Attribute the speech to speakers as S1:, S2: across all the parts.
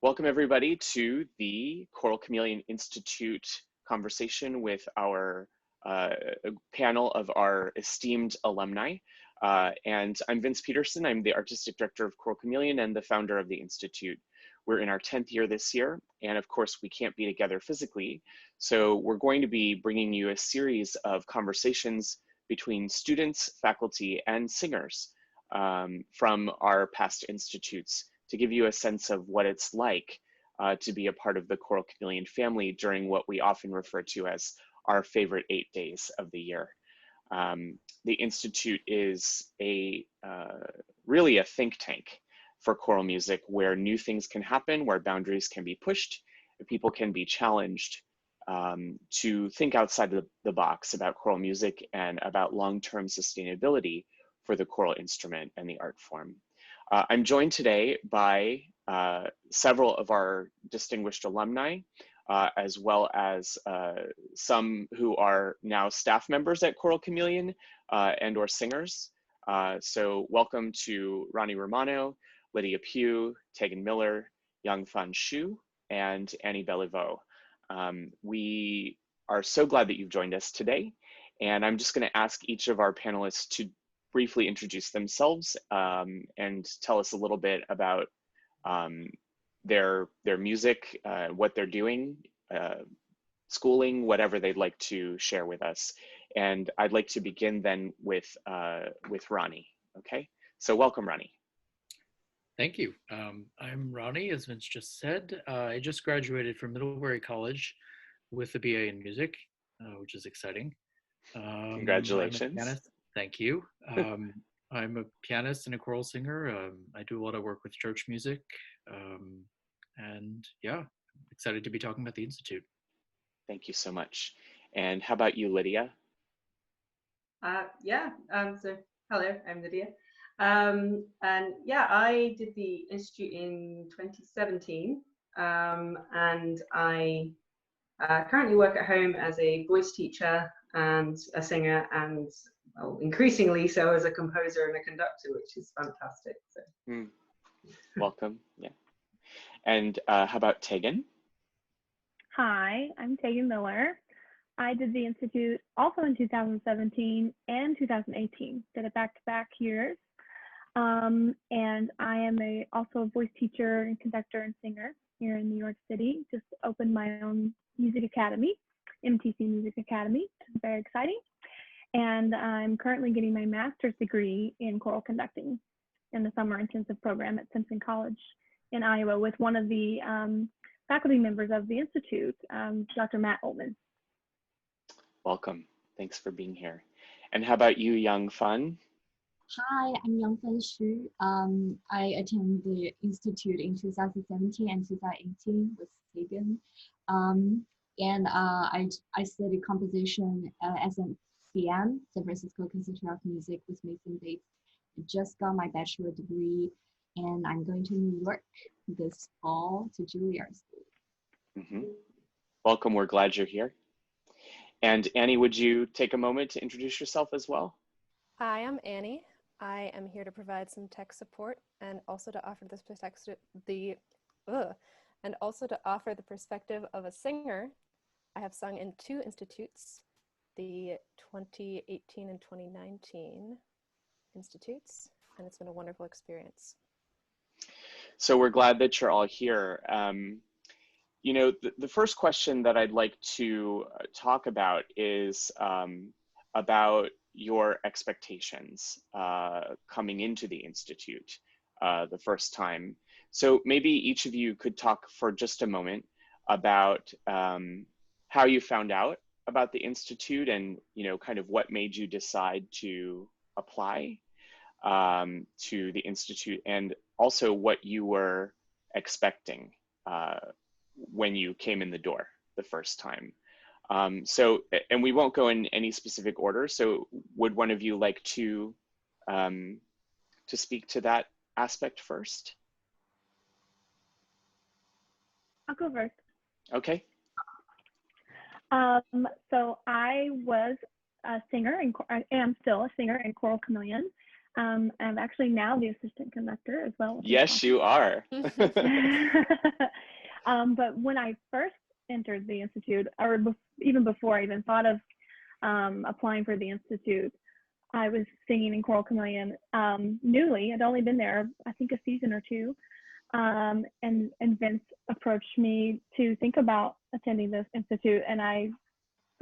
S1: Welcome everybody to the Choral Chameleon Institute conversation with our panel of our esteemed alumni. And I'm Vince Peterson. I'm the Artistic Director of Choral Chameleon and the founder of the Institute. We're in our 10th year this year, and of course we can't be together physically. So we're going to be bringing you a series of conversations between students, faculty, and singers from our past institutes to give you a sense of what it's like to be a part of the Choral Chameleon family during what we often refer to as our favorite 8 days of the year. The Institute is really a think tank for choral music where new things can happen, where boundaries can be pushed, and people can be challenged to think outside the box about choral music and about long-term sustainability for the choral instrument and the art form. I'm joined today by several of our distinguished alumni, as well as some who are now staff members at Choral Chameleon and or singers. So welcome to Ronnie Romano, Lydia Pugh, Tegan Miller, Yangfan Xu, and Annie Beliveau. We are so glad that you've joined us today. And I'm just going to ask each of our panelists to briefly introduce themselves and tell us a little bit about their music, what they're doing, schooling, whatever they'd like to share with us. And I'd like to begin then with Ronnie. Okay, so welcome, Ronnie.
S2: Thank you. I'm Ronnie, as Vince just said. I just graduated from Middlebury College with a BA in music, which is exciting.
S1: Congratulations.
S2: Thank you. I'm a pianist and a choral singer. I do a lot of work with church music. And yeah, excited to be talking about the Institute.
S1: Thank you so much. And how about you, Lydia?
S3: So hello, I'm Lydia. And yeah, I did the Institute in 2017. And I currently work at home as a voice teacher and a singer, and well, increasingly so as a composer and a conductor, which is fantastic. So.
S1: Welcome. Yeah. And how about Tegan?
S4: Hi, I'm Tegan Miller. I did the Institute also in 2017 and 2018, did it back-to-back years. And I am also a voice teacher and conductor and singer here in New York City. Just opened my own music academy, MTC Music Academy, which is very exciting. And I'm currently getting my master's degree in choral conducting in the summer intensive program at Simpson College in Iowa with one of the faculty members of the Institute, Dr. Matt Ullman.
S1: Welcome. Thanks for being here. And how about you, Yangfan?
S5: Hi, I'm Yangfan Xu. I attended the Institute in 2017 and 2018 with Tegan. I studied composition as an CM, San Francisco Conservatory of Music with Mason Bates. I just got my bachelor degree, and I'm going to New York this fall to Juilliard School.
S1: Welcome, we're glad you're here. And Annie, would you take a moment to introduce yourself as well?
S6: Hi, I'm Annie. I am here to provide some tech support and also to offer this perspective, the perspective of a singer. I have sung in 2 institutes, the 2018 and 2019 institutes, and it's been a wonderful experience.
S1: So we're glad that you're all here. You know, the first question that I'd like to talk about is about your expectations coming into the Institute the first time. So maybe each of you could talk for just a moment about how you found out about the Institute and, you know, kind of what made you decide to apply to the Institute, and also what you were expecting when you came in the door the first time. And we won't go in any specific order. So would one of you like to speak to that aspect first?
S4: I'll go first.
S1: Okay.
S4: So I was a singer, and I am still a singer in Choral Chameleon. I'm actually now the assistant conductor as well.
S1: Yes, you are.
S4: But when I first entered the Institute, or even before I even thought of applying for the Institute, I was singing in Choral Chameleon newly. I'd only been there, I think, a season or two. And Vince approached me to think about attending this Institute. And I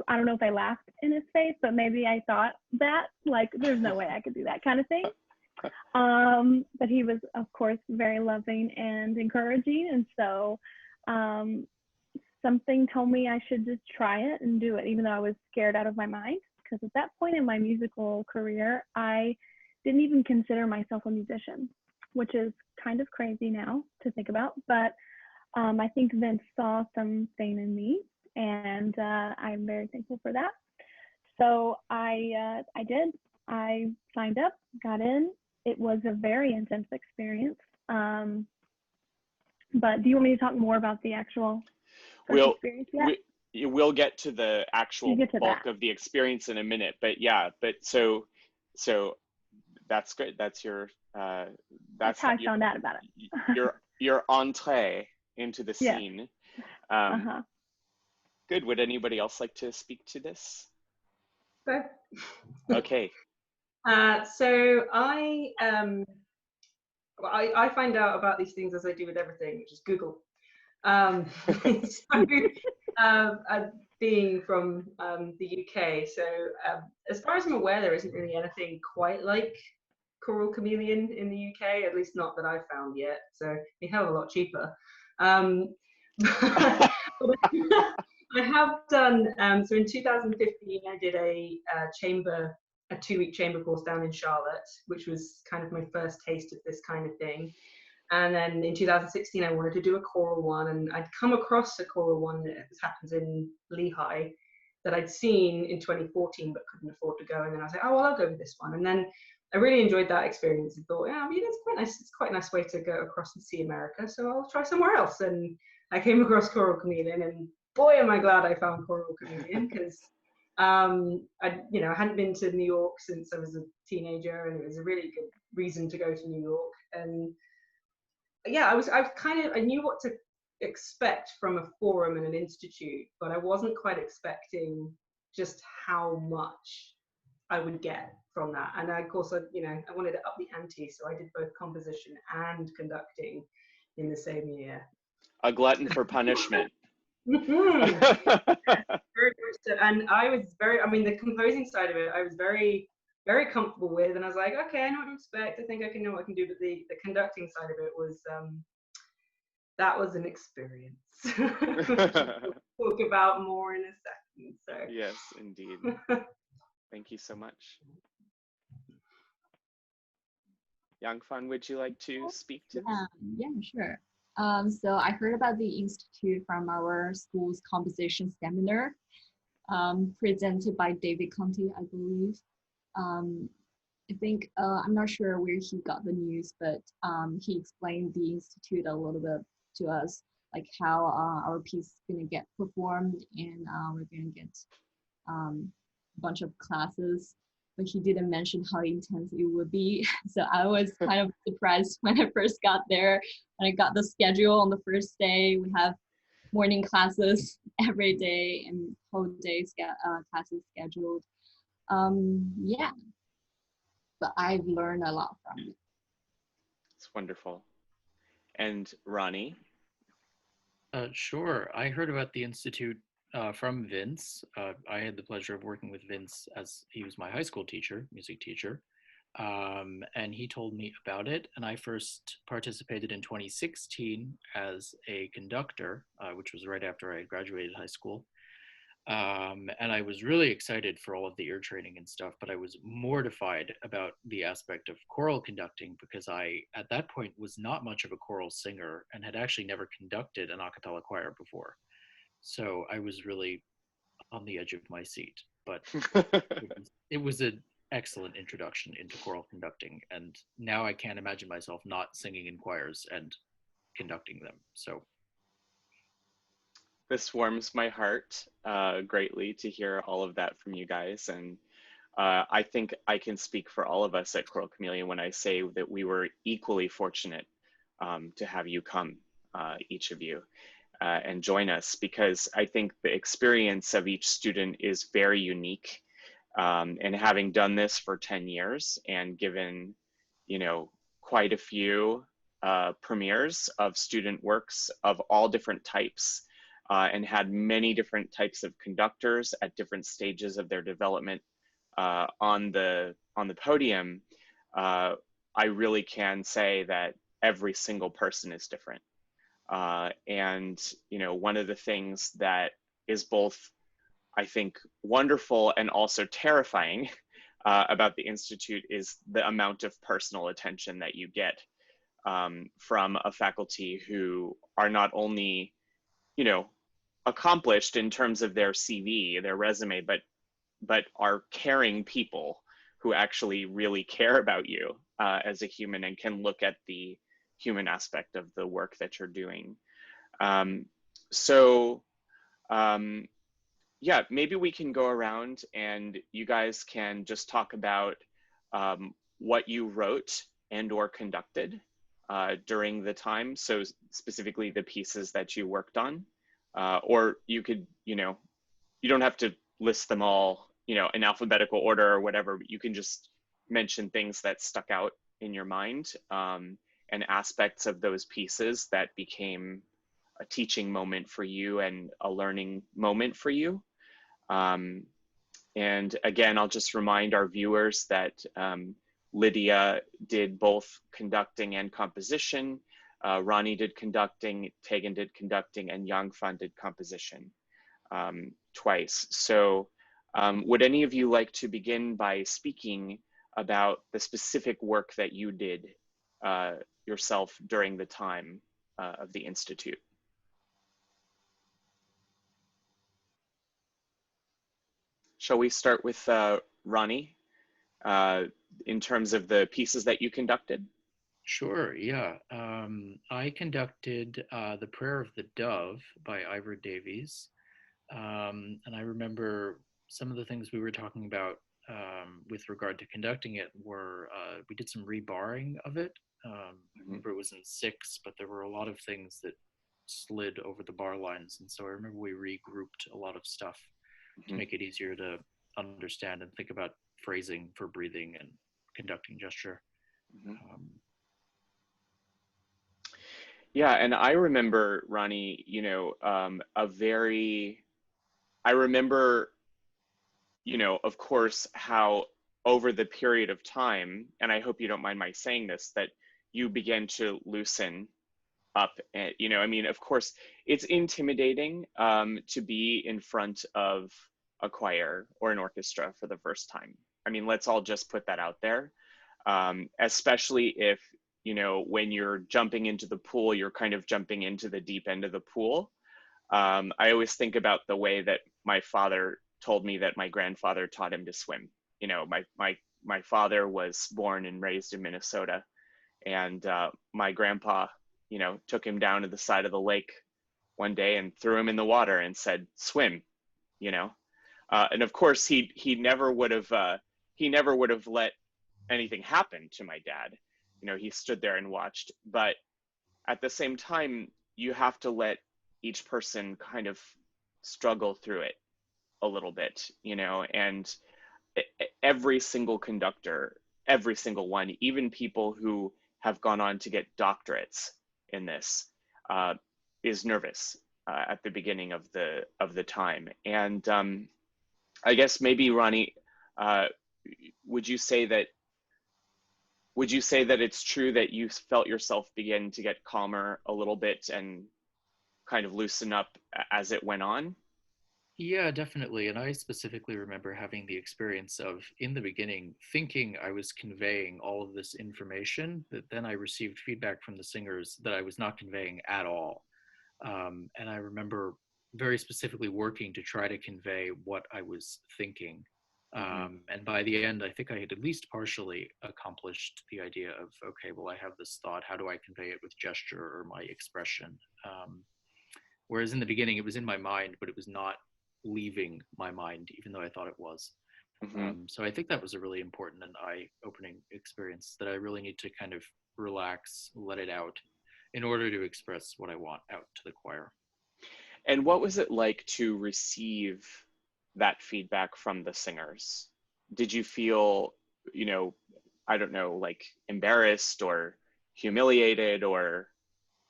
S4: don't know if I laughed in his face, but maybe I thought that, like, there's no way I could do that kind of thing. But he was, of course, very loving and encouraging. And so something told me I should just try it and do it, even though I was scared out of my mind. Because at that point in my musical career, I didn't even consider myself a musician, which is kind of crazy now to think about. But I think Vince saw something in me, and I'm very thankful for that. So I did. I signed up, got in. It was a very intense experience. But do you want me to talk more about the actual experience yet?
S1: We'll get to the actual bulk of the experience in a minute, but yeah, so that's great. That's your
S4: that's how I found out about
S1: it. your entree into the scene.
S4: Yeah.
S1: Good. Would anybody else like to speak to this?
S3: Good.
S1: Okay.
S3: So I find out about these things as I do with everything, which is Google. Being from the UK, so as far as I'm aware, there isn't really anything quite like Choral Chameleon in the UK, at least not that I've found yet. So they have a lot cheaper. I have done, so in 2015, I did a 2-week chamber course down in Charlotte, which was kind of my first taste of this kind of thing. And then in 2016, I wanted to do a choral one, and I'd come across a choral one that happens in Lehigh that I'd seen in 2014 but couldn't afford to go. And then I was like, oh, well, I'll go with this one. And then I really enjoyed that experience and thought, yeah, I mean, it's quite nice. It's quite a nice way to go across and see America. So I'll try somewhere else. And I came across Choral Chameleon, and boy, am I glad I found Choral Chameleon, because I hadn't been to New York since I was a teenager, and it was a really good reason to go to New York. And yeah, I knew what to expect from a forum and an institute, but I wasn't quite expecting just how much I would get from that. And of course, I wanted to up the ante, so I did both composition and conducting in the same year.
S1: A glutton for punishment.
S3: Very much so. And the composing side of it, I was very, very comfortable with, and I was like, okay, I know what to expect. I think I can know what I can do. But the conducting side of it was, that was an experience. We'll talk about more in a second. So
S1: yes, indeed. Thank you so much. Yangfan, would you like to speak to this?
S5: Yeah, sure. So I heard about the Institute from our school's composition seminar, presented by David Conti, I believe. I think, I'm not sure where he got the news, but he explained the Institute a little bit to us, like how our piece is going to get performed, and we're going to get a bunch of classes, but he didn't mention how intense it would be. So I was kind of surprised when I first got there, and I got the schedule on the first day. We have morning classes every day and whole day classes scheduled. Yeah, but I've learned a lot from it.
S1: It's wonderful. And Ronnie?
S2: Sure. I heard about the Institute from Vince. I had the pleasure of working with Vince as he was my high school teacher, music teacher. And he told me about it. And I first participated in 2016 as a conductor, which was right after I graduated high school. And I was really excited for all of the ear training and stuff, but I was mortified about the aspect of choral conducting, because I, at that point, was not much of a choral singer and had actually never conducted an a cappella choir before. So I was really on the edge of my seat, but it was an excellent introduction into choral conducting. And now I can't imagine myself not singing in choirs and conducting them. So
S1: this warms my heart greatly to hear all of that from you guys. And I think I can speak for all of us at Choral Chameleon when I say that we were equally fortunate to have you come, each of you, and join us, because I think the experience of each student is very unique. And having done this for 10 years and given, you know, quite a few premieres of student works of all different types, and had many different types of conductors at different stages of their development on the podium, I really can say that every single person is different. And you know, one of the things that is both, I think, wonderful and also terrifying about the Institute is the amount of personal attention that you get from a faculty who are not only, you know, accomplished in terms of their CV, their resume, but are caring people who actually really care about you as a human and can look at the human aspect of the work that you're doing. Yeah, maybe we can go around and you guys can just talk about what you wrote and or conducted during the time. So specifically the pieces that you worked on, or you could, you know, you don't have to list them all, you know, in alphabetical order or whatever, but you can just mention things that stuck out in your mind, and aspects of those pieces that became a teaching moment for you and a learning moment for you. And again, I'll just remind our viewers that Lydia did both conducting and composition. Ronnie did conducting, Tegan did conducting, and Yangfan did composition twice. So would any of you like to begin by speaking about the specific work that you did yourself during the time of the Institute? Shall we start with Ronnie in terms of the pieces that you conducted?
S2: Sure, yeah. I conducted The Prayer of the Dove by Ivor Davies. And I remember some of the things we were talking about with regard to conducting it were, we did some rebarring of it. I remember it was in 6, but there were a lot of things that slid over the bar lines. And so I remember we regrouped a lot of stuff to make it easier to understand and think about phrasing for breathing and conducting gesture.
S1: Yeah, and I remember, Ronnie, you know, I remember, you know, of course, how over the period of time, and I hope you don't mind my saying this, that you began to loosen up. And, you know, I mean, of course, it's intimidating to be in front of a choir or an orchestra for the first time. I mean, let's all just put that out there, especially if, you know, when you're jumping into the pool, you're kind of jumping into the deep end of the pool. I always think about the way that my father told me that my grandfather taught him to swim. You know, my father was born and raised in Minnesota, and my grandpa, you know, took him down to the side of the lake one day and threw him in the water and said, "Swim," you know. And of course, he never would have let anything happen to my dad. You know, he stood there and watched. But at the same time, you have to let each person kind of struggle through it a little bit, you know. And every single conductor, every single one, even people who have gone on to get doctorates in this, is nervous at the beginning of the time. And I guess maybe, Ronnie, would you say that it's true that you felt yourself begin to get calmer a little bit and kind of loosen up as it went on?
S2: Yeah, definitely. And I specifically remember having the experience of, in the beginning, thinking I was conveying all of this information, that then I received feedback from the singers that I was not conveying at all. And I remember very specifically working to try to convey what I was thinking. And by the end, I think I had at least partially accomplished the idea of, okay, well, I have this thought, how do I convey it with gesture or my expression? Whereas in the beginning, it was in my mind, but it was not leaving my mind, even though I thought it was. So I think that was a really important and eye-opening experience that I really need to kind of relax, let it out in order to express what I want out to the choir.
S1: And what was it like to receive that feedback from the singers? Did you feel, you know, I don't know, like embarrassed or humiliated, or,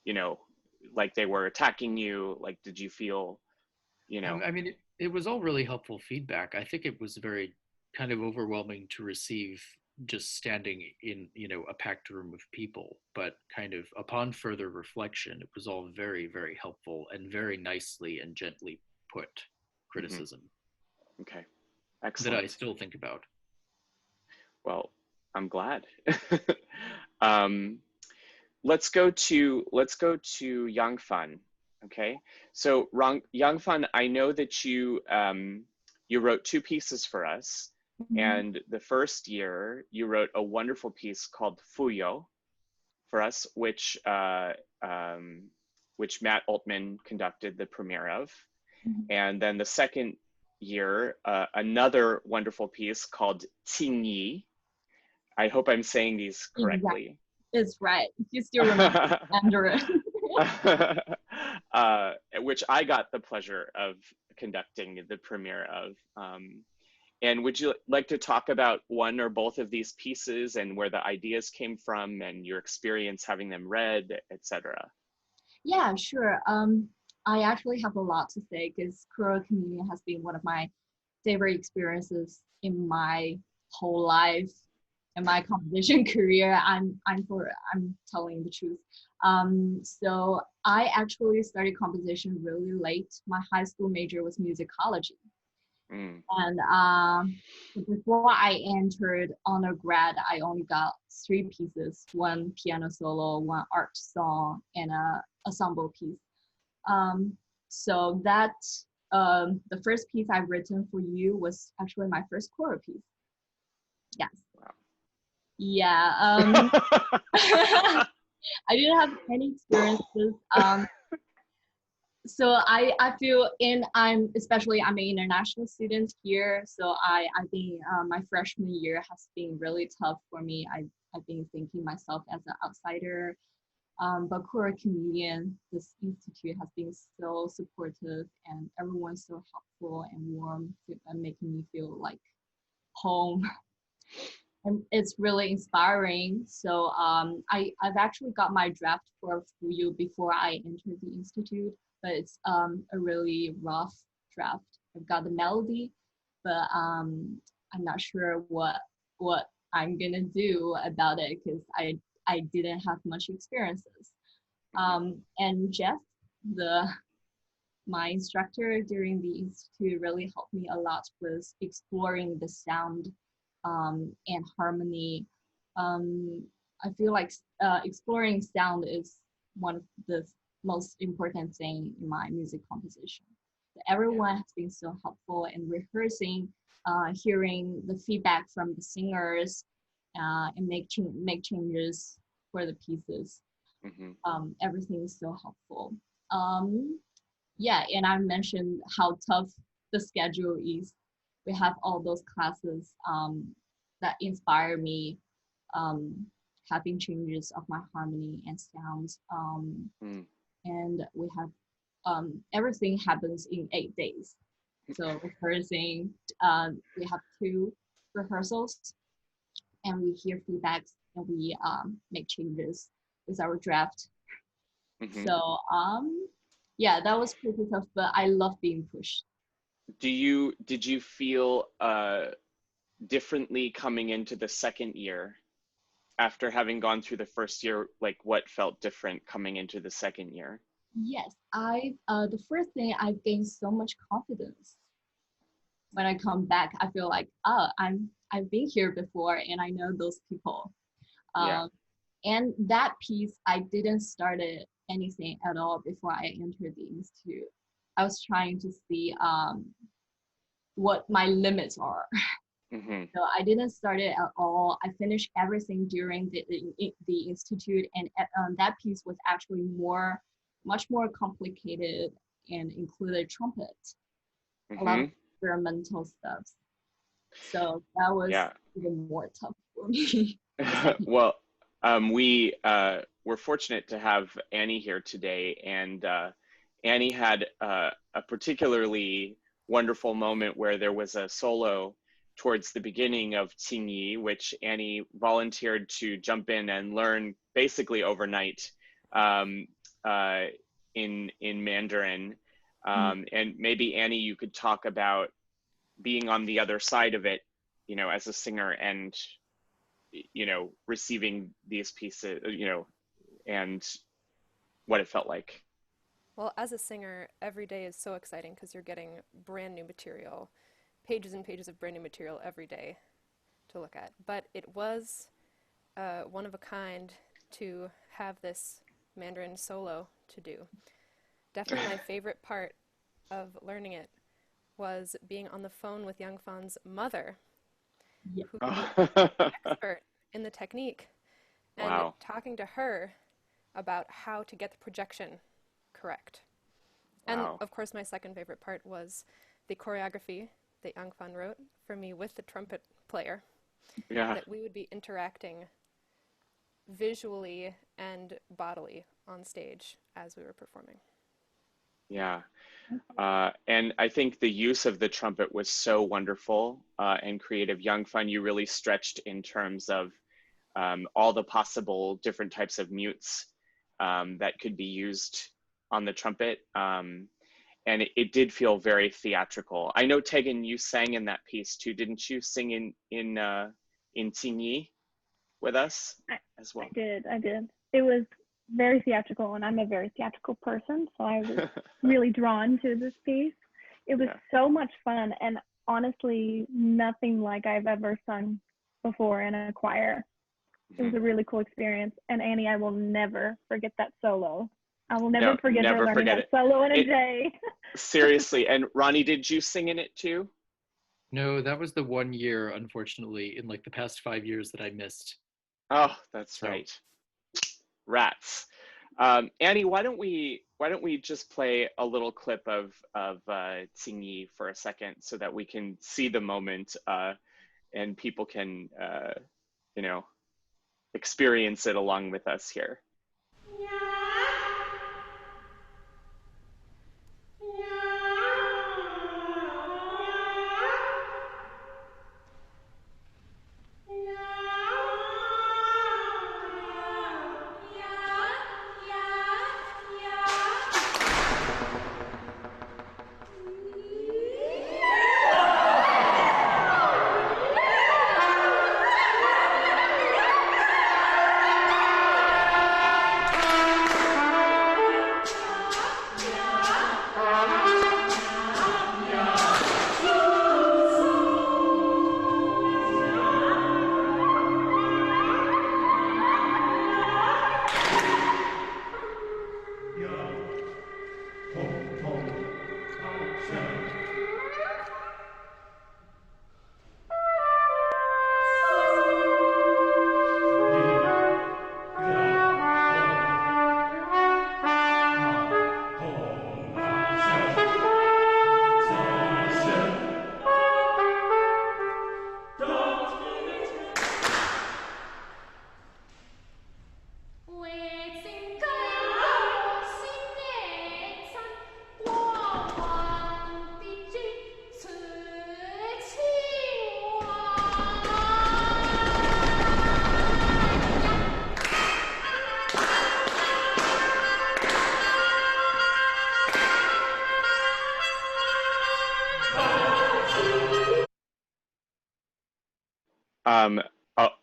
S1: you know, like they were attacking you? Like, did you feel, you know?
S2: I mean, it was all really helpful feedback. I think it was very kind of overwhelming to receive just standing in, you know, a packed room of people, but kind of upon further reflection, it was all very, very helpful and very nicely and gently put criticism.
S1: Okay, excellent.
S2: That I still think about.
S1: Well, I'm glad. Let's go to Yangfan. Okay, so Yangfan, I know that you you wrote 2 pieces for us, and the first year you wrote a wonderful piece called Fuyo for us, which Matt Altman conducted the premiere of, and then the second year another wonderful piece called Qingyi. I hope I'm saying these correctly.
S5: It's right. You still remember Andrew.
S1: Which I got the pleasure of conducting the premiere of. And would you like to talk about one or both of these pieces and where the ideas came from and your experience having them read, etc.?
S5: Yeah, sure. I actually have a lot to say because Choral Chameleon has been one of my favorite experiences in my whole life and my composition career. I'm telling the truth. So I actually started composition really late. My high school major was musicology. And before I entered undergrad, I only got 3 pieces: 1 piano solo, 1 art song, and a ensemble piece. So that the first piece I've written for you was actually my first choral piece. Yes.
S1: Wow.
S5: Yeah. I didn't have any experiences. So I feel I'm an international student here. So I think my freshman year has been really tough for me. I've been thinking myself as an outsider. But Choral Chameleon, this institute, has been so supportive, and everyone's so helpful and warm, and making me feel like home. And it's really inspiring. So I've actually got my draft for Fuyu before I entered the institute, but it's a really rough draft. I've got the melody, but I'm not sure what I'm gonna do about it because I didn't have much experiences. And Jeff, my instructor during the institute, really helped me a lot with exploring the sound and harmony. I feel like exploring sound is one of the most important thing in my music composition. Everyone has been so helpful in rehearsing, hearing the feedback from the singers, and make changes for the pieces. Everything is so helpful. Yeah, and I mentioned how tough the schedule is. We have all those classes that inspire me, having changes of my harmony and sounds. And we have everything happens in 8 days. So rehearsing, we have 2 rehearsals, and we hear feedbacks, and we make changes with our draft. So yeah, that was pretty tough, but I love being pushed.
S1: Did you feel differently coming into the second year after having gone through the first year? Like, what felt different coming into the second year?
S5: Yes, the first thing, I gained so much confidence. When I come back, I feel like, oh, I've been here before and I know those people. And that piece, I didn't start anything at all before I entered the institute. I was trying to see what my limits are. So I didn't start it at all. I finished everything during the institute, and that piece was actually much more complicated and included trumpet, a lot of experimental stuff. So that was
S1: Yeah.
S5: even more tough for me.
S1: Well, we're fortunate to have Annie here today, and Annie had a particularly wonderful moment where there was a solo towards the beginning of Qingyi, which Annie volunteered to jump in and learn basically overnight in Mandarin. And maybe Annie, you could talk about being on the other side of it, you know, as a singer, and you know, receiving these pieces, you know, and what it felt like.
S6: Well, as a singer, every day is so exciting because you're getting brand new material, pages and pages of brand new material every day to look at. But it was one of a kind to have this Mandarin solo to do. Definitely my favorite part of learning it was being on the phone with Yangfan's mother,
S5: Yeah.
S6: who is an expert in the technique, and
S1: Wow.
S6: talking to her about how to get the projection correct. And
S1: Wow.
S6: of course, my second favorite part was the choreography that Yangfan wrote for me with the trumpet player,
S1: Yeah.
S6: that we would be interacting visually and bodily on stage as we were performing.
S1: Yeah. And I think the use of the trumpet was so wonderful and creative. Yangfan, you really stretched in terms of all the possible different types of mutes that could be used on the trumpet. And it did feel very theatrical. I know, Tegan, you sang in that piece too. Didn't you sing in Qingyi with us as well?
S4: I did. It was very theatrical, and I'm a very theatrical person, so I was really drawn to this piece. It was so much fun, and honestly, nothing like I've ever sung before in a choir. It was a really cool experience, and Annie, I will never forget that solo. I will never forget her learning that solo in a day.
S1: Seriously. And Ronnie, did you sing in it too?
S2: No, that was the 1 year, unfortunately, in like the past 5 years that I missed.
S1: Oh, that's right. Rats. Annie, why don't we just play a little clip of Qingyi for a second so that we can see the moment and people can you know, experience it along with us here.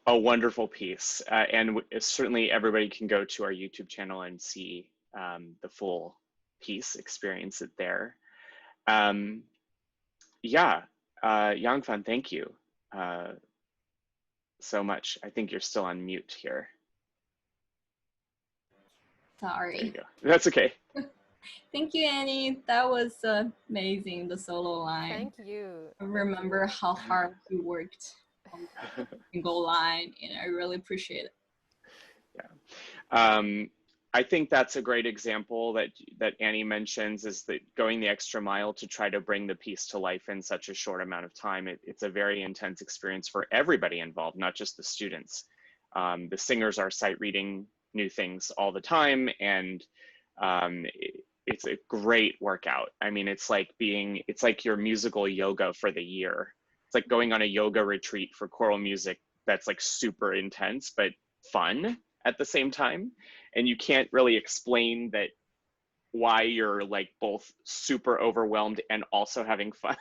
S1: A wonderful piece, and certainly everybody can go to our YouTube channel and see the full piece, experience it there. Yeah, Yangfan, thank you so much. I think you're still on mute here.
S5: Sorry.
S1: There you go. That's okay.
S5: Thank you, Annie. That was amazing, the solo line.
S6: Thank you.
S5: I remember how hard you worked on that single line, and I really appreciate it.
S1: Yeah. I think that's a great example that Annie mentions, is that going the extra mile to try to bring the piece to life in such a short amount of time. It's a very intense experience for everybody involved, not just the students. The singers are sight reading new things all the time, and it's a great workout. I mean, it's like your musical yoga for the year. It's like going on a yoga retreat for choral music that's like super intense, but fun at the same time. And you can't really explain that why you're like both super overwhelmed and also having fun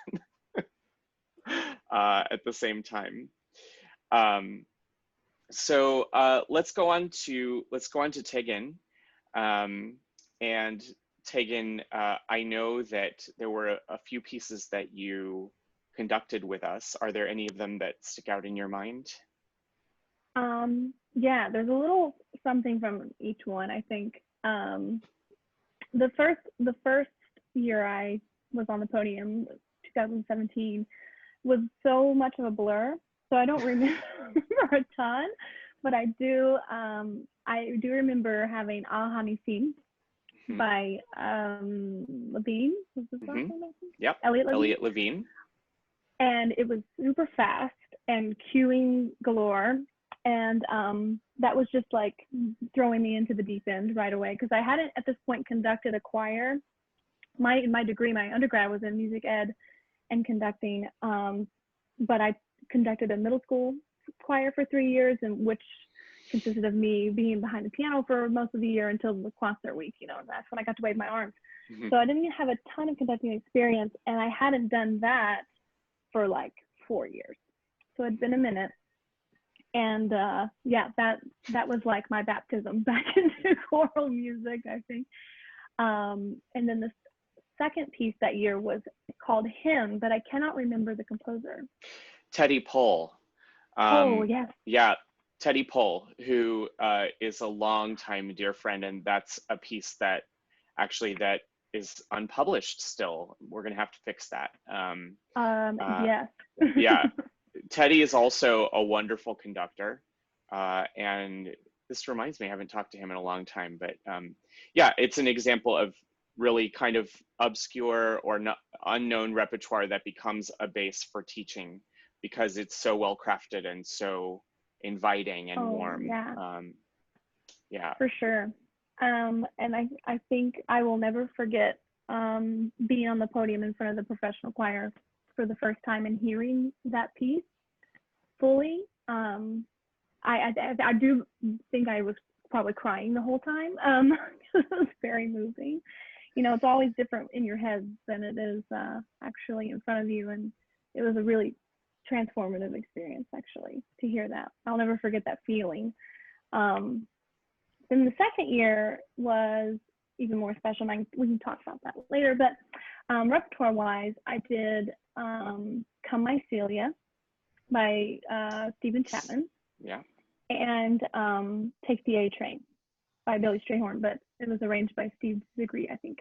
S1: at the same time. So let's go on to Tegan. And Tegan, I know that there were a few pieces that you conducted with us. Are there any of them that stick out in your mind?
S4: Yeah, there's a little something from each one, I think. The first year I was on the podium, 2017, was so much of a blur. So I don't remember a ton, but I do remember having Ahani Sim by Levine. Was his last name?
S1: Yep. Elliot Levine.
S4: And it was super fast and cueing galore. And that was just like throwing me into the deep end right away, because I hadn't at this point conducted a choir. My undergrad was in music ed and conducting, but I conducted a middle school choir for 3 years, and which consisted of me being behind the piano for most of the year until the concert week, and that's when I got to wave my arms. So I didn't have a ton of conducting experience, and I hadn't done that for like 4 years. So it'd been a minute. And yeah, that was like my baptism back into choral music, I think. And then the second piece that year was called Hymn, but I cannot remember the composer.
S1: Teddy Pohl.
S4: Oh, yes.
S1: Yeah, Teddy Pohl, who is a longtime dear friend, and that's a piece that is unpublished still. We're gonna have to fix that.
S4: Yes.
S1: Yeah. Teddy is also a wonderful conductor, and this reminds me, I haven't talked to him in a long time, but yeah, it's an example of really kind of obscure or unknown repertoire that becomes a base for teaching, because it's so well crafted and so inviting and warm.
S4: Yeah.
S1: Yeah.
S4: For sure. And I think I will never forget being on the podium in front of the professional choir for the first time and hearing that piece fully. I do think I was probably crying the whole time. It was very moving. It's always different in your head than it is actually in front of you, and it was a really transformative experience actually to hear that. I'll never forget that feeling. Then the second year was even more special. We can talk about that later, but repertoire-wise, I did Come My Celia by Stephen Chapman.
S1: Yeah.
S4: And Take the A Train by Billy Strayhorn, but it was arranged by Steve Zigri, I think.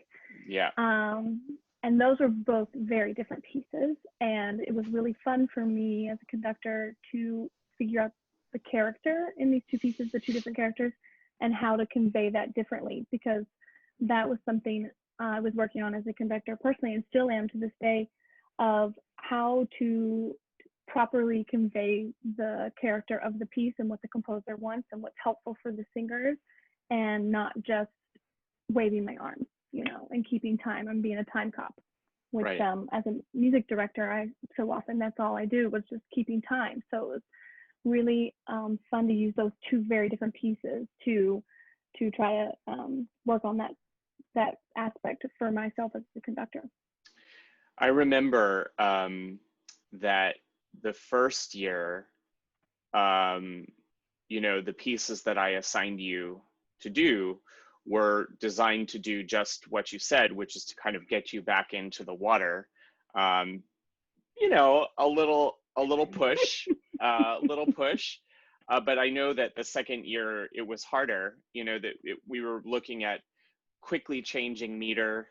S1: Yeah.
S4: And those were both very different pieces, and it was really fun for me as a conductor to figure out the character in these two pieces, the two different characters, and how to convey that differently, because that was something I was working on as a conductor personally, and still am to this day, of how to properly convey the character of the piece and what the composer wants and what's helpful for the singers, and not just waving my arms, and keeping time and being a time cop, which
S1: right.
S4: As a music director, so often that's all I do was just keeping time. So it was really fun to use those two very different pieces to try to work on that aspect for myself as a conductor.
S1: I remember that the first year, the pieces that I assigned you to do were designed to do just what you said, which is to kind of get you back into the water. A little push, but I know that the second year it was harder, we were looking at quickly changing meter,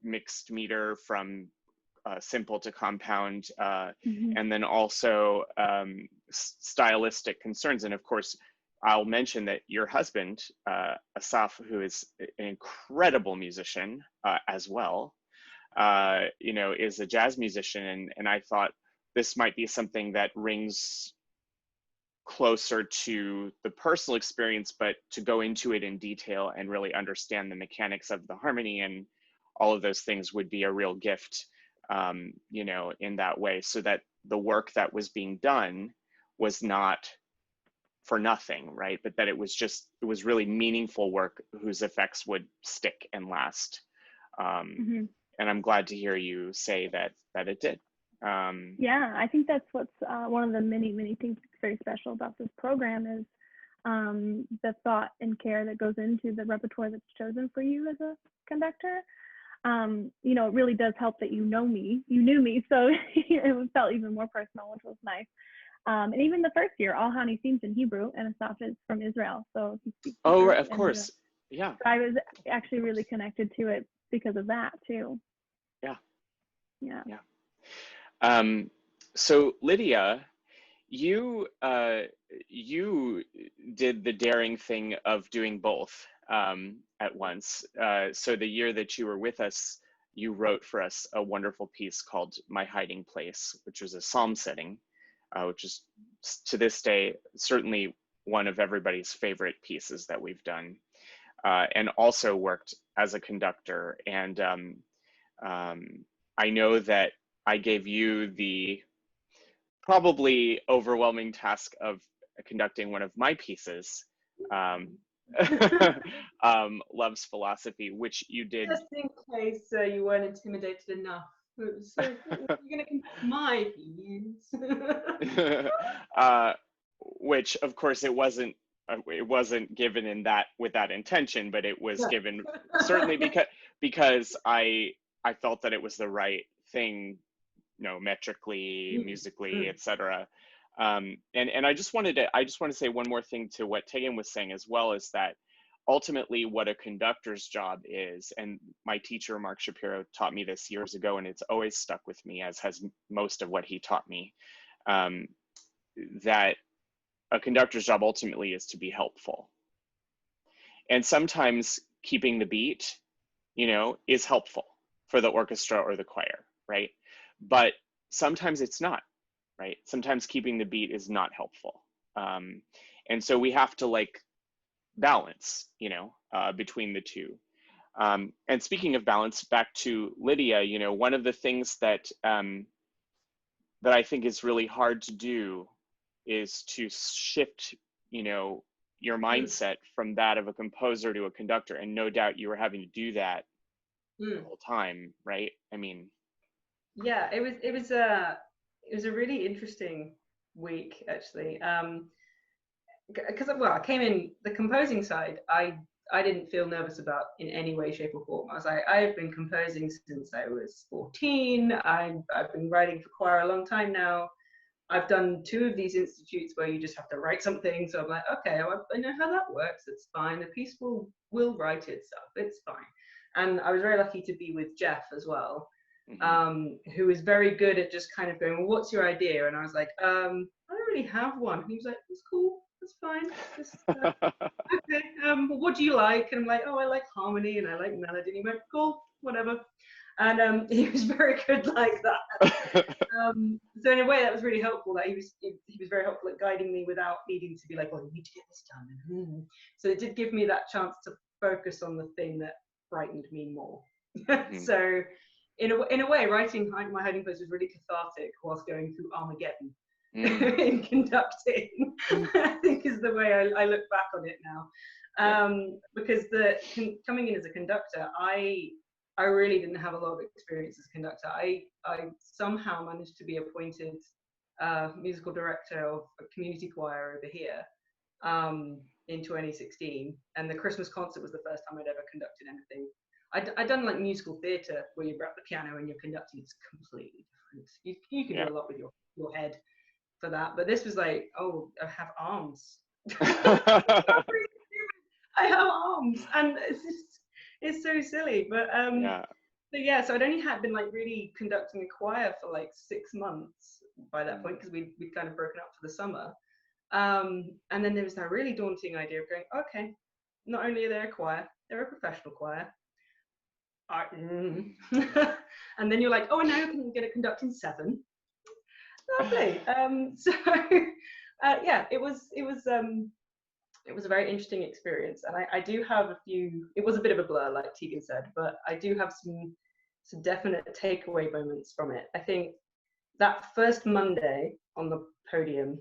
S1: mixed meter from simple to compound, and then also stylistic concerns. And of course, I'll mention that your husband, Asaf, who is an incredible musician as well, you know, is a jazz musician, and I thought this might be something that rings closer to the personal experience, but to go into it in detail and really understand the mechanics of the harmony and all of those things would be a real gift, you know, in that way, so that the work that was being done was not for nothing, right? But that it was really meaningful work whose effects would stick and last. And I'm glad to hear you say that it did.
S4: Yeah, I think that's what's one of the many things that's very special about this program is the thought and care that goes into the repertoire that's chosen for you as a conductor. You know, it really does help that you knew me, so it felt even more personal, which was nice. And even the first year, all Hani seems in Hebrew, and Asaf is from Israel, so he speaks Hebrew.
S1: Oh, right, of course, yeah.
S4: So I was actually really connected to it because of that too.
S1: Yeah. So Lydia, you did the daring thing of doing both at once. So the year that you were with us, you wrote for us a wonderful piece called My Hiding Place, which was a psalm setting, which is to this day certainly one of everybody's favorite pieces that we've done, and also worked as a conductor. And I know that I gave you the probably overwhelming task of conducting one of my pieces, Love's Philosophy, which you did.
S3: Just in case you weren't intimidated enough. So you're going to conduct my piece.
S1: Which, of course, it wasn't given in that with that intention, but it was given certainly because I felt that it was the right thing, you know, metrically, musically, etc. And I just want to say one more thing to what Tegan was saying as well, is that ultimately what a conductor's job is, and my teacher Mark Shapiro taught me this years ago, and it's always stuck with me, as has most of what he taught me, that a conductor's job ultimately is to be helpful. And sometimes keeping the beat, you know, is helpful for the orchestra or the choir, right? But sometimes it's not, right? Sometimes keeping the beat is not helpful. And so we have to like balance, you know, between the two. And speaking of balance, back to Lydia, you know, one of the things that that I think is really hard to do is to shift, you know, your mindset from that of a composer to a conductor. And no doubt you were having to do that the whole time, right? I mean,
S3: yeah, it was a really interesting week, actually. Because well, I came in the composing side, I didn't feel nervous about in any way, shape, or form. I was like, I've been composing since I was 14. I've been writing for choir a long time now. I've done 2 of these institutes where you just have to write something. So I'm like, okay, I know how that works. It's fine. The piece will write itself. It's fine. And I was very lucky to be with Jeff as well, who is very good at just kind of going, well, what's your idea? And I was like, I don't really have one. And he was like, that's cool. That's fine. Just, okay. What do you like? And I'm like, oh, I like harmony and I like melody. And he went, cool, whatever. And he was very good like that. So in a way, that was really helpful. That he was very helpful at guiding me without needing to be like, well, you need to get this done. So it did give me that chance to focus on the thing that frightened me more. So in a way, writing My Hiding Place was really cathartic whilst going through Armageddon. In conducting, I think is the way I look back on it now, because coming in as a conductor, I really didn't have a lot of experience as a conductor. I somehow managed to be appointed musical director of a community choir over here in 2016, and the Christmas concert was the first time I'd ever conducted anything. I'd done like musical theatre where you grab the piano and you're conducting. It's completely different. You can do a lot with your head for that, but this was like, oh, I have arms. I have arms, and it's so silly, but so I'd only been like really conducting a choir for like 6 months by that point, because we'd kind of broken up for the summer, And then there was that really daunting idea of going, okay, not only are they a choir, they're a professional choir. And then you're like, oh, and now you're going to conduct in 7. Lovely. Yeah, it was a very interesting experience, and I do have a few. It was a bit of a blur, like Tegan said, but I do have some definite takeaway moments from it. I think that first Monday on the podium,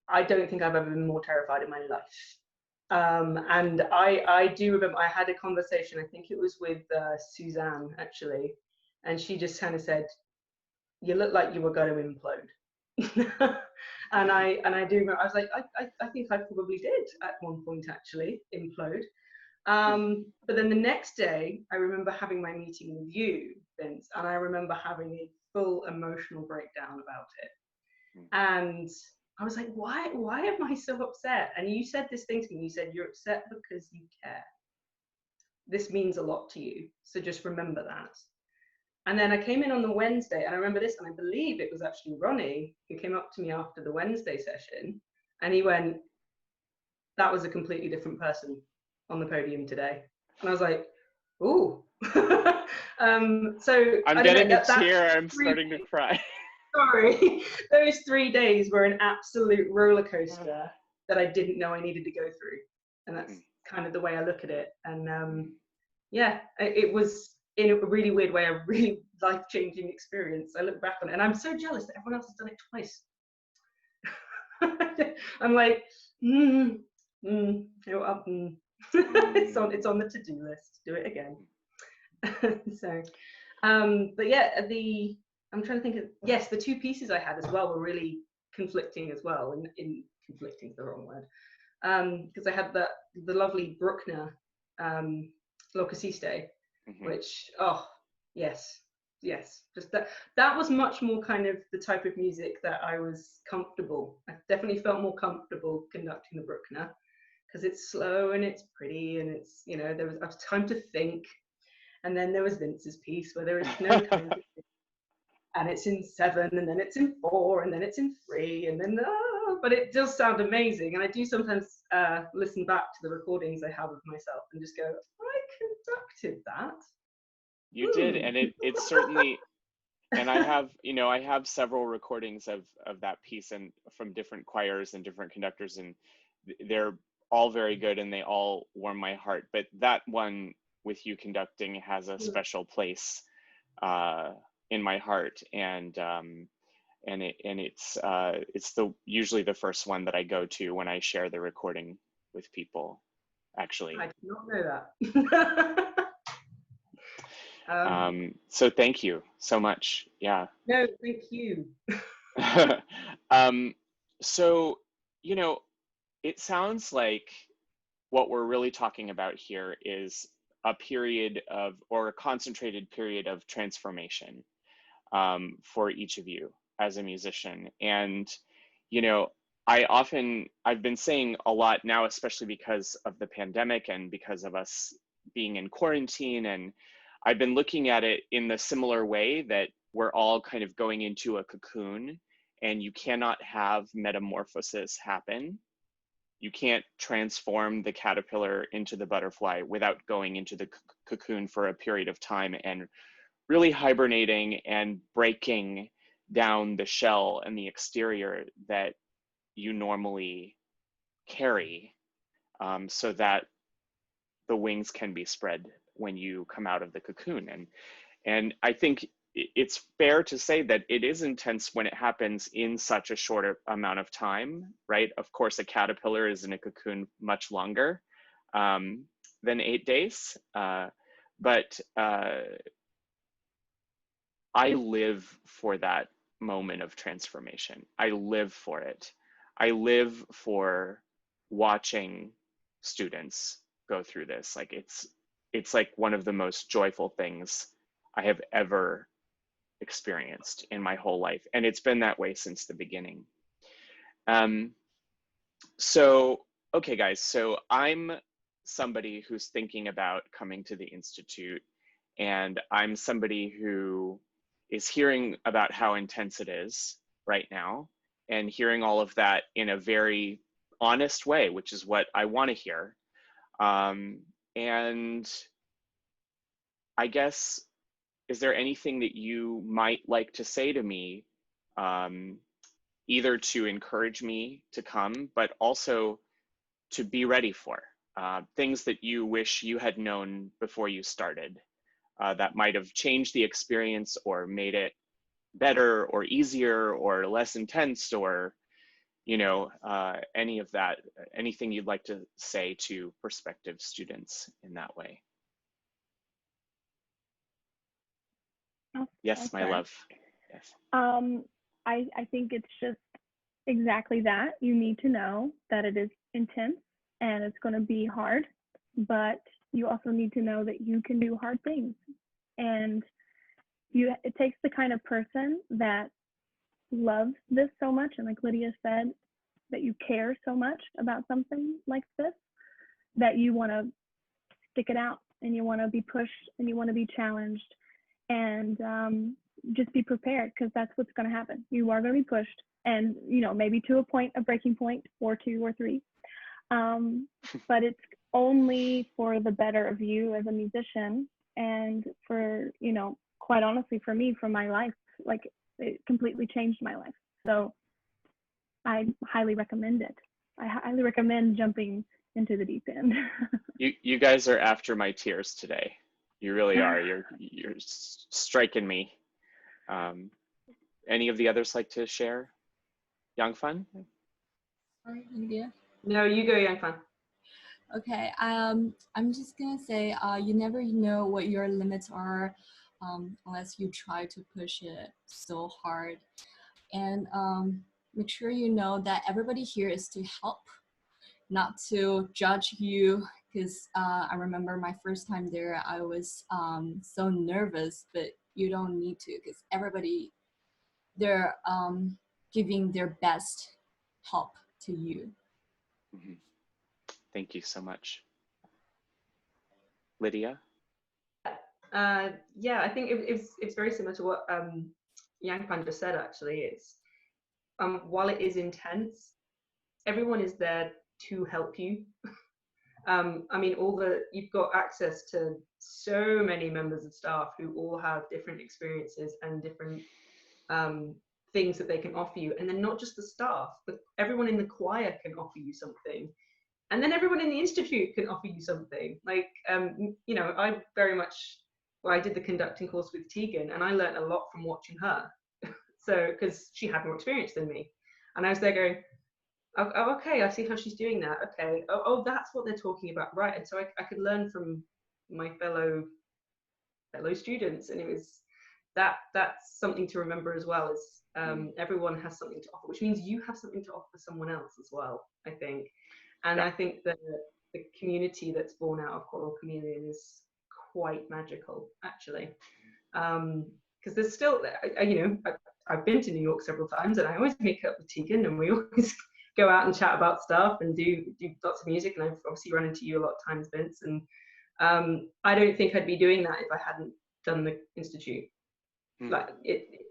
S3: I don't think I've ever been more terrified in my life. And I do remember I had a conversation, I think it was with Suzanne actually, and she just kind of said, you look like you were going to implode. and I do remember, I was like, I think I probably did at one point actually implode. But then the next day, I remember having my meeting with you, Vince, and I remember having a full emotional breakdown about it. And I was like, why am I so upset? And you said this thing to me, you said, you're upset because you care. This means a lot to you, so just remember that. And then I came in on the Wednesday, and I remember this, and I believe it was actually Ronnie who came up to me after the Wednesday session, and he went, that was a completely different person on the podium today. And I was like, ooh. So
S1: I'm getting a tear, I'm starting to cry.
S3: Sorry, those 3 days were an absolute roller coaster that I didn't know I needed to go through, and that's kind of the way I look at it. And yeah, it was in a really weird way a really life-changing experience. I look back on it, and I'm so jealous that everyone else has done it twice. I'm like, it's on the to-do list. Do it again. So, but yeah, I'm trying to think of, yes, the 2 pieces I had as well were really conflicting as well, in conflicting is the wrong word, because I had the lovely Bruckner Locuciste, which, oh, yes, just that was much more kind of the type of music that I was comfortable. I definitely felt more comfortable conducting the Bruckner, because it's slow and it's pretty, and it's, you know, there was time to think. And then there was Vince's piece where there was no time to think. And it's in 7, and then it's in 4, and then it's in 3, and then but it does sound amazing. And I do sometimes listen back to the recordings I have of myself and just go, I conducted that.
S1: You did, and it certainly, and I have several recordings of that piece, and from different choirs and different conductors, and they're all very good, and they all warm my heart. But that one with you conducting has a special place in my heart, and it's usually the first one that I go to when I share the recording with people, actually.
S3: I did not know that.
S1: So thank you so much. Yeah.
S3: No, thank you.
S1: So, you know, it sounds like what we're really talking about here is a period of, or a concentrated period of transformation for each of you as a musician. And, you know, I've been saying a lot now, especially because of the pandemic and because of us being in quarantine, and I've been looking at it in the similar way that we're all kind of going into a cocoon, and you cannot have metamorphosis happen. You can't transform the caterpillar into the butterfly without going into the cocoon for a period of time and really hibernating and breaking down the shell and the exterior that you normally carry, so that the wings can be spread when you come out of the cocoon. And I think it's fair to say that it is intense when it happens in such a short amount of time, right? Of course, a caterpillar is in a cocoon much longer than 8 days. But I live for that moment of transformation. I live for it. I live for watching students go through this. Like it's like one of the most joyful things I have ever experienced in my whole life. And it's been that way since the beginning. So, okay, guys, so I'm somebody who's thinking about coming to the Institute, and I'm somebody who is hearing about how intense it is right now. and hearing all of that in a very honest way, which is what I want to hear. And I guess, is there anything that you might like to say to me, either to encourage me to come, but also to be ready for things that you wish you had known before you started, that might have changed the experience or made it better or easier or less intense, or, you know, any of that, anything you'd like to say to prospective students in that way? Yes, my love. Yes.
S4: I think it's just exactly that. You need to know that it is intense and it's going to be hard, but you also need to know that you can do hard things. And it takes the kind of person that loves this so much, and like Lydia said, that you care so much about something like this, that you want to stick it out and you want to be pushed and you want to be challenged, and just be prepared, because that's what's going to happen. You are going to be pushed, and you know, maybe to a breaking point, or 2 or 3, but it's only for the better of you as a musician, and for, you know, quite honestly, for me, for my life, like it completely changed my life. So I highly recommend it. I highly recommend jumping into the deep end.
S1: You guys are after my tears today. You really are. You're striking me. Any of the others like to share? Yangfan?
S5: Sorry, Lydia.
S3: No, you go, Yangfan.
S5: Okay, I'm just gonna say, you never know what your limits are, unless you try to push it so hard. And make sure you know that everybody here is to help, not to judge you. Because I remember my first time there, I was so nervous, but you don't need to, because everybody, they're giving their best help to you.
S1: Mm-hmm. Thank you so much. Lydia?
S3: Yeah, I think it's very similar to what Yangfan just said, actually. It's while it is intense, everyone is there to help you. I mean, you've got access to so many members of staff who all have different experiences and different things that they can offer you. And then not just the staff, but everyone in the choir can offer you something. And then everyone in the institute can offer you something. Like, you know, I did the conducting course with Tegan, and I learned a lot from watching her. So, because she had more experience than me. And I was there going, oh, okay, I see how she's doing that. Okay, oh, that's what they're talking about, right? And so I could learn from my fellow students, and it was that's something to remember as well. Is everyone has something to offer, which means you have something to offer someone else as well, I think. And I think that the community that's born out of Choral Chameleon is quite magical, actually, because there's still, you know, I've been to New York several times, and I always meet up with Tegan, and we always go out and chat about stuff and do lots of music. And I've obviously run into you a lot of times, Vince. And I don't think I'd be doing that if I hadn't done the institute. Like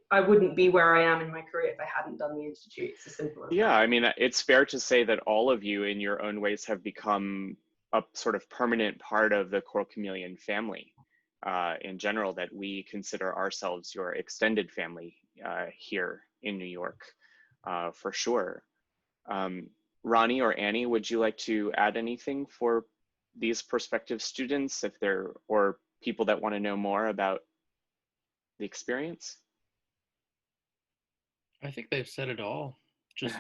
S3: I wouldn't be where I am in my career if I hadn't done the institute. It's as simple as that.
S1: Yeah, I mean, it's fair to say that all of you in your own ways have become a sort of permanent part of the Choral Chameleon family in general, that we consider ourselves your extended family here in New York, for sure. Ronnie or Annie, would you like to add anything for these prospective students, if they're, or people that want to know more about the experience?
S2: I think they've said it all. Just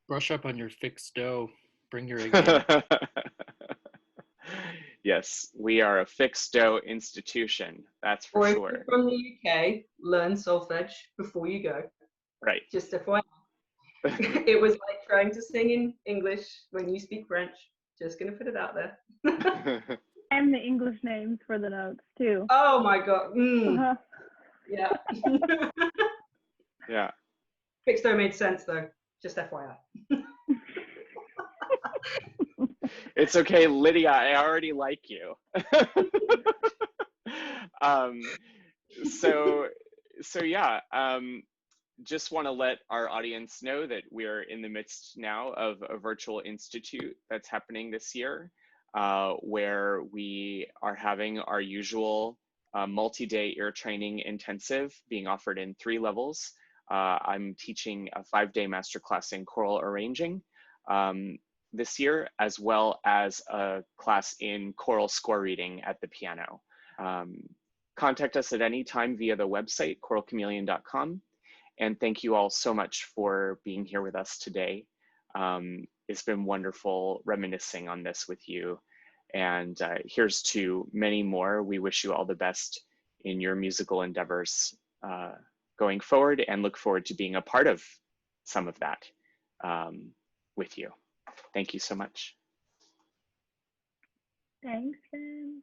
S2: brush up on your fixed dough. Bring your A game.
S1: Yes, we are a fixed dough institution. That's for
S3: or
S1: sure.
S3: If you're from the UK, learn solfege before you go.
S1: Right.
S3: Just FYI. It was like trying to sing in English when you speak French. Just gonna put it out there.
S4: And the English names for the notes too.
S3: Oh my god. Yeah.
S1: Yeah.
S3: Fixed dough made sense though. Just FYI.
S1: It's okay, Lydia, I already like you. So yeah, just want to let our audience know that we are in the midst now of a virtual institute that's happening this year, where we are having our usual multi-day ear training intensive being offered in 3 levels. I'm teaching a 5-day masterclass in choral arranging this year, as well as a class in choral score reading at the piano. Contact us at any time via the website, choralchameleon.com. And thank you all so much for being here with us today. It's been wonderful reminiscing on this with you. And here's to many more. We wish you all the best in your musical endeavors going forward, and look forward to being a part of some of that with you. Thank you so much.
S4: Thanks, Vince.